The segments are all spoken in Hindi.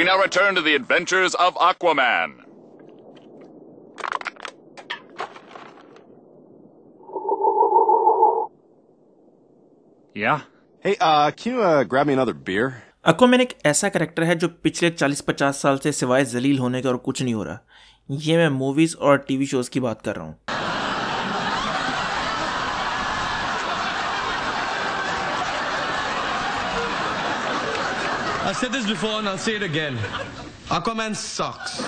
We now return to the adventures of Aquaman. Yeah? Hey, can you grab me another beer? Aquaman एक ऐसा कैरेक्टर है जो पिछले 40-50 साल से सिवाय जलील होने के और कुछ नहीं हो रहा। ये मैं मूवीज और टीवी शोज की बात कर रहा हूँ। I've said this before and I'll say it again. Aquaman sucks.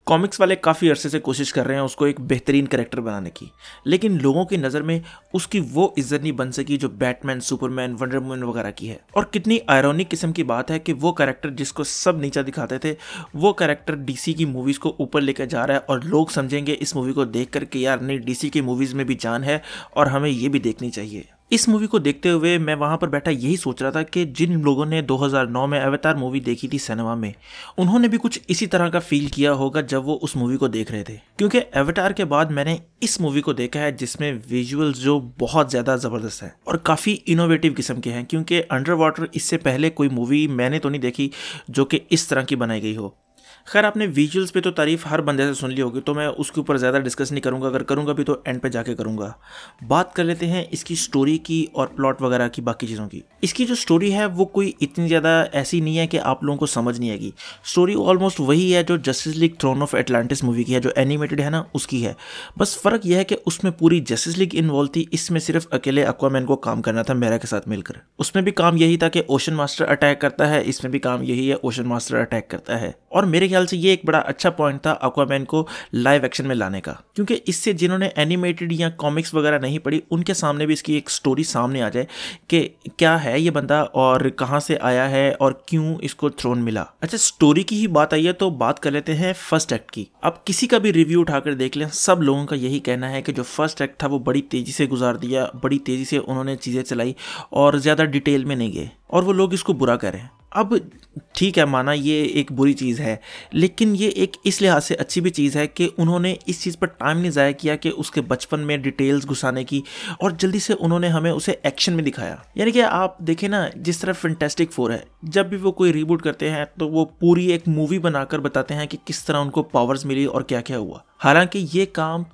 Comics वाले काफ़ी अरसे से कोशिश कर रहे हैं उसको एक बेहतरीन कैरेक्टर बनाने की, लेकिन लोगों की नज़र में उसकी वो इज्जत नहीं बन सकी जो बैटमैन, सुपरमैन, वंडर वुमन वगैरह की है। और कितनी आयरॉनिक किस्म की बात है कि वो कैरेक्टर जिसको सब नीचा दिखाते थे, वो कैरेक्टर डीसी की मूवीज़ को ऊपर लेकर जा रहा है और लोग समझेंगे इस मूवी को देख कर कि यार नहीं, डीसी की मूवीज़ में भी जान है और हमें ये भी देखनी चाहिए। इस मूवी को देखते हुए मैं वहाँ पर बैठा यही सोच रहा था कि जिन लोगों ने 2009 में अवतार मूवी देखी थी सिनेमा में, उन्होंने भी कुछ इसी तरह का फील किया होगा जब वो उस मूवी को देख रहे थे। क्योंकि अवतार के बाद मैंने इस मूवी को देखा है जिसमें विजुअल्स जो बहुत ज़्यादा ज़बरदस्त है और काफ़ी इनोवेटिव किस्म के हैं, क्योंकि अंडर वाटर इससे पहले कोई मूवी मैंने तो नहीं देखी जो कि इस तरह की बनाई गई हो। खैर, आपने विजुअल्स पे तो तारीफ हर बंदे से सुन ली होगी, तो मैं उसके ऊपर ज़्यादा डिस्कस नहीं करूँगा। अगर करूँगा भी तो एंड पे जाके करूँगा। बात कर लेते हैं इसकी स्टोरी की और प्लॉट वगैरह की, बाकी चीज़ों की। इसकी जो स्टोरी है वो कोई इतनी ज़्यादा ऐसी नहीं है कि आप लोगों को समझ नहीं आएगी। स्टोरी ऑलमोस्ट वही है जो Justice League Throne of Atlantis movie की है, जो एनिमेटेड है ना, उसकी है। बस फ़र्क यह है कि उसमें पूरी जस्टिस लीग इन्वॉल्व थी, इसमें सिर्फ अकेले एक्वामैन को काम करना था मेरा के साथ मिलकर। उसमें भी काम यही था कि ओशन मास्टर अटैक करता है, इसमें भी काम यही है, ओशन मास्टर अटैक करता है। और मेरे ख्याल से ये एक बड़ा अच्छा पॉइंट था एक्वामैन को लाइव एक्शन में लाने का, क्योंकि इससे जिन्होंने एनिमेटेड या कॉमिक्स वगैरह नहीं पढ़ी उनके सामने भी इसकी एक स्टोरी सामने आ जाए कि क्या है ये बंदा और कहां से आया है और क्यों इसको थ्रोन मिला। अच्छा, स्टोरी की ही बात आई है तो बात कर लेते हैं फर्स्ट एक्ट की। अब किसी का भी रिव्यू उठाकर देख लें, सब लोगों का यही कहना है कि जो फर्स्ट एक्ट था वो बड़ी तेजी से गुजार दिया, बड़ी तेजी से उन्होंने चीज़ें चलाई और ज़्यादा डिटेल में नहीं गए, और वो लोग इसको बुरा करें। अब ठीक है, माना ये एक बुरी चीज़ है, लेकिन ये एक इस लिहाज से अच्छी भी चीज़ है कि उन्होंने इस चीज़ पर टाइम नहीं ज़ाया किया कि उसके बचपन में डिटेल्स घुसाने की, और जल्दी से उन्होंने हमें उसे एक्शन में दिखाया। यानी कि आप देखें ना, जिस तरह फैंटास्टिक फोर है, जब भी वो कोई रीबूट करते हैं तो वो पूरी एक मूवी बनाकर बताते हैं कि किस तरह उनको पावर्स मिली और क्या क्या हुआ। हालांकि ये काम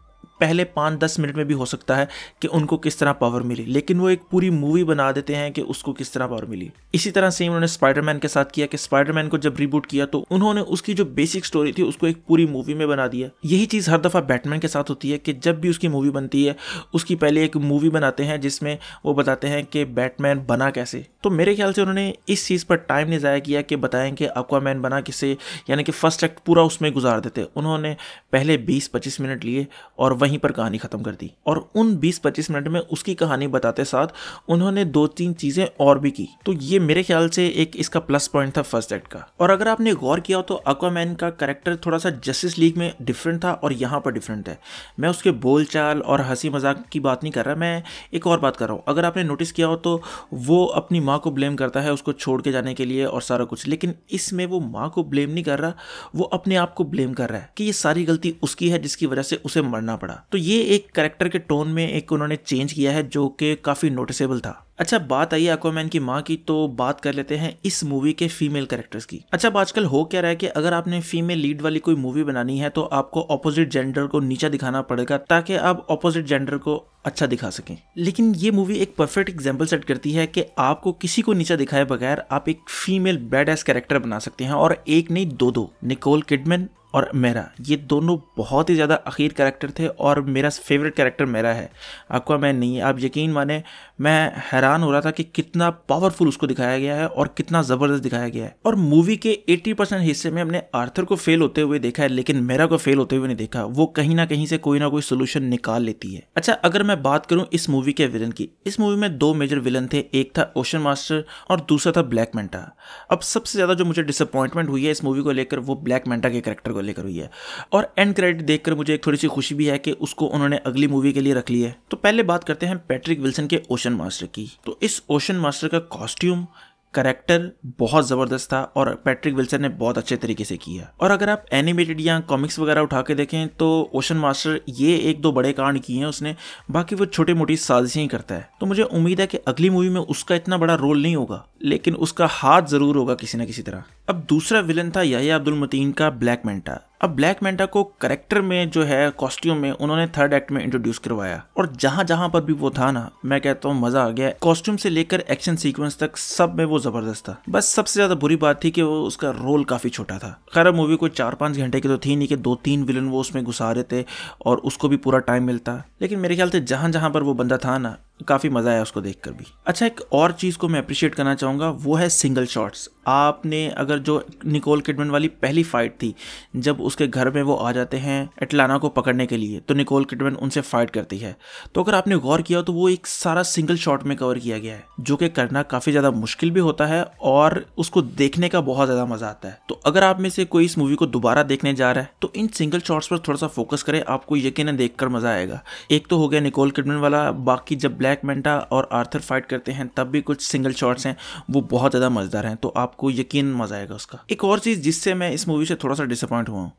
पहले 5-10 मिनट में भी हो सकता है कि उनको किस तरह पावर मिली, लेकिन वो एक पूरी मूवी बना देते हैं कि उसको किस तरह पावर मिली। इसी तरह सेम उन्होंने स्पाइडरमैन के साथ किया कि स्पाइडरमैन को जब रिबूट किया तो उन्होंने उसकी जो बेसिक स्टोरी थी उसको एक पूरी मूवी में बना दिया। यही चीज़ हर दफ़ा बैटमैन के साथ होती है कि जब भी उसकी मूवी बनती है उसकी पहले एक मूवी बनाते हैं जिसमें वो बताते हैं कि बैटमैन बना कैसे। तो मेरे ख्याल से उन्होंने इस चीज़ पर टाइम नहीं ज़ाया किया कि बताएं कि एक्वामैन बना किससे, यानी कि फर्स्ट एक्ट पूरा उसमें गुजार देते। उन्होंने पहले 20-25 मिनट लिए और वहीं पर कहानी खत्म कर दी, और उन 20-25 मिनट में उसकी कहानी बताते साथ उन्होंने 2-3 चीजें और भी की। तो ये मेरे ख्याल से एक इसका प्लस पॉइंट था फर्स्ट एक्ट का। और अगर आपने गौर किया हो तो एक्वामैन का कैरेक्टर थोड़ा सा जस्टिस लीग में डिफरेंट था और यहाँ पर डिफरेंट है। मैं उसके बोलचाल और हंसी मजाक की बात नहीं कर रहा, मैं एक और बात कर रहा हूँ। अगर आपने नोटिस किया हो तो वो अपनी माँ को ब्लेम करता है उसको छोड़ के जाने के लिए और सारा कुछ, लेकिन इसमें वो माँ को ब्लेम नहीं कर रहा, वो अपने आप को ब्लेम कर रहा है कि ये सारी गलती उसकी है जिसकी वजह से उसे मरना पड़ा। तो ये एक कैरेक्टर के टोन में एक उन्होंने चेंज किया है जो कि काफ़ी नोटिसेबल था। अच्छा, बात आई एक्वामैन की माँ की, तो बात कर लेते हैं इस मूवी के फीमेल कैरेक्टर्स की। अच्छा, अब आजकल हो क्या रहा है कि अगर आपने फीमेल लीड वाली कोई मूवी बनानी है तो आपको ऑपोजिट जेंडर को नीचा दिखाना पड़ेगा ताकि आप ऑपोजिट जेंडर को अच्छा दिखा सकें। लेकिन ये मूवी एक परफेक्ट एग्जांपल सेट करती है कि आपको किसी को नीचा दिखाए बगैर आप एक फीमेल बैड एस कैरेक्टर बना सकते हैं, और एक नहीं दो। निकोल किडमैन और मेरा, ये दोनों बहुत ही ज़्यादा अखीर कैरेक्टर थे और मेरा फेवरेट कैरेक्टर मेरा है, एक्वामैन नहीं है। आप यकीन माने, मैं हैरान हो रहा था कि कितना पावरफुल उसको दिखाया गया है और कितना ज़बरदस्त दिखाया गया है। और मूवी के 80% हिस्से में हमने आर्थर को फेल होते हुए देखा है, लेकिन मेरा को फेल होते हुए नहीं देखा। वो कहीं ना कहीं से कोई ना कोई सोल्यूशन निकाल लेती है। अच्छा, अगर मैं बात करूं इस मूवी के विलन की, इस मूवी में 2 मेजर विलन थे, एक था ओशन मास्टर और दूसरा था ब्लैक मैंटा। अब सबसे ज़्यादा जो मुझे डिसअपॉइंटमेंट हुई है इस मूवी को लेकर वो ब्लैक मैंटा के कैरेक्टर को लेकर हुई है, और एंड क्रेडिट देखकर मुझे एक थोड़ी सी खुशी भी है कि उसको उन्होंने अगली मूवी के लिए रख लिया है। तो पहले बात करते हैं पैट्रिक विल्सन के ओशन मास्टर की। तो इस ओशन मास्टर का कॉस्ट्यूम, कैरेक्टर बहुत ज़बरदस्त था और पैट्रिक विल्सन ने बहुत अच्छे तरीके से किया। और अगर आप एनिमेटेड या कॉमिक्स वगैरह उठा के देखें तो ओशन मास्टर ये 1-2 बड़े कांड किए हैं उसने, बाकी वो छोटी मोटी साजिशें ही करता है। तो मुझे उम्मीद है कि अगली मूवी में उसका इतना बड़ा रोल नहीं होगा, लेकिन उसका हाथ ज़रूर होगा किसी न किसी तरह। अब दूसरा विलन था याह्या अब्दुल मतीन का ब्लैक मैंटा। अब ब्लैक मैंटा को करेक्टर में जो है कॉस्ट्यूम में उन्होंने थर्ड एक्ट में इंट्रोड्यूस करवाया और जहां जहां पर भी वो था ना, मैं कहता हूँ मजा आ गया। कॉस्ट्यूम से लेकर एक्शन सीक्वेंस तक सब में वो जबरदस्त था। बस सबसे ज्यादा बुरी बात थी कि वो उसका रोल काफी छोटा था। खैर मूवी कोई 4-5 घंटे की तो थी नहीं कि 2-3 विलन वो उसमें घुसा रहे थे और उसको भी पूरा टाइम मिलता, लेकिन मेरे ख्याल से जहां जहां पर वो बंदा था ना, काफी मजा आया उसको देखकर भी। अच्छा, एक और चीज को मैं अप्रिशिएट करना चाहूंगा, वो है सिंगल शॉट्स। आपने अगर जो निकोल किडमन वाली पहली फाइट थी, जब उसके घर में वो आ जाते हैं एटलाना को पकड़ने के लिए, तो निकोल किडमन उनसे फाइट करती है, तो अगर आपने गौर किया तो वो एक सारा सिंगल शॉट में कवर किया गया है, जो कि करना काफी ज्यादा मुश्किल भी होता है और उसको देखने का बहुत ज्यादा मजा आता है। तो अगर आप में से कोई इस मूवी को दोबारा देखने जा रहा है तो इन सिंगल शॉट्स पर थोड़ा सा फोकस करें, आपको यकीनन देखकर मजा आएगा। एक तो हो गया निकोल किडमन वाला, बाकी जब ब्लैक मैंटा और आर्थर फाइट करते हैं तब भी कुछ सिंगल शॉट्स हैं, वो बहुत ज्यादा मजेदार हैं, तो आपको यकीन मजा आएगा उसका। एक और चीज जिससे मैं इस मूवी से थोड़ा सा डिसअपॉइंट हुआ हूँ,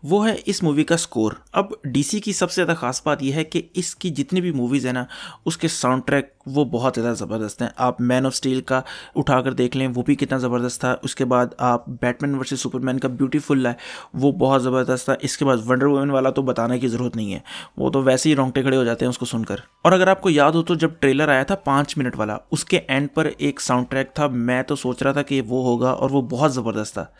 वो है इस मूवी का स्कोर। अब डीसी की सबसे ज्यादा खास बात यह है कि इसकी जितनी भी मूवीज है ना, उसके साउंड ट्रैक वो बहुत ज़्यादा ज़बरदस्त हैं। आप मैन ऑफ स्टील का उठाकर देख लें, वो भी कितना ज़बरदस्त था। उसके बाद आप बैटमैन वर्सेस सुपरमैन का ब्यूटीफुल है, वो बहुत ज़बरदस्त था। इसके बाद वंडर वुमन वाला तो बताने की ज़रूरत नहीं है, वो तो वैसे ही रोंगटे खड़े हो जाते हैं उसको सुनकर। और अगर आपको याद हो तो जब ट्रेलर आया था 5 मिनट वाला, उसके एंड पर एक साउंड ट्रैक था, मैं तो सोच रहा था कि वो होगा और वो बहुत ज़बरदस्त था,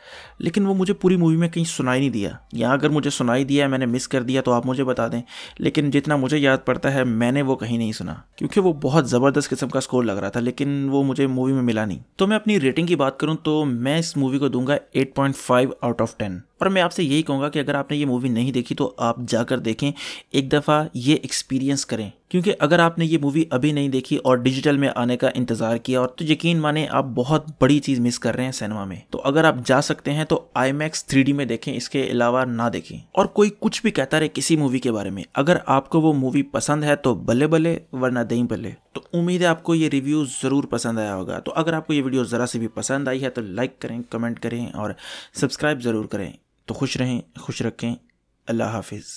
लेकिन वो मुझे पूरी मूवी में कहीं सुनाई नहीं दिया। या अगर मुझे सुनाई दिया, मैंने मिस कर दिया तो आप मुझे बता दें, लेकिन जितना मुझे याद पड़ता है मैंने वो कहीं नहीं सुना, क्योंकि वो बहुत ज़बरदस्त किस्म का स्कोर लग रहा था, लेकिन वो मुझे मूवी में मिला नहीं। तो मैं अपनी रेटिंग की बात करूं तो मैं इस मूवी को दूंगा 8.5 आउट ऑफ 10। और मैं आपसे यही कहूँगा कि अगर आपने ये मूवी नहीं देखी तो आप जाकर देखें, एक दफ़ा ये एक्सपीरियंस करें, क्योंकि अगर आपने ये मूवी अभी नहीं देखी और डिजिटल में आने का इंतज़ार किया और तो यकीन माने आप बहुत बड़ी चीज़ मिस कर रहे हैं सिनेमा में। तो अगर आप जा सकते हैं तो IMAX 3D में देखें, इसके अलावा ना देखें। और कोई कुछ भी कहता रहे किसी मूवी के बारे में, अगर आपको वो मूवी पसंद है तो बल्ले बल्ले, वरना दही बल्ले। तो उम्मीद है आपको ये रिव्यू ज़रूर पसंद आया होगा। तो अगर आपको ये वीडियो ज़रा सी भी पसंद आई है तो लाइक करें, कमेंट करें और सब्सक्राइब ज़रूर करें। तो खुश रहें, खुश रखें। अल्लाह हाफिज़।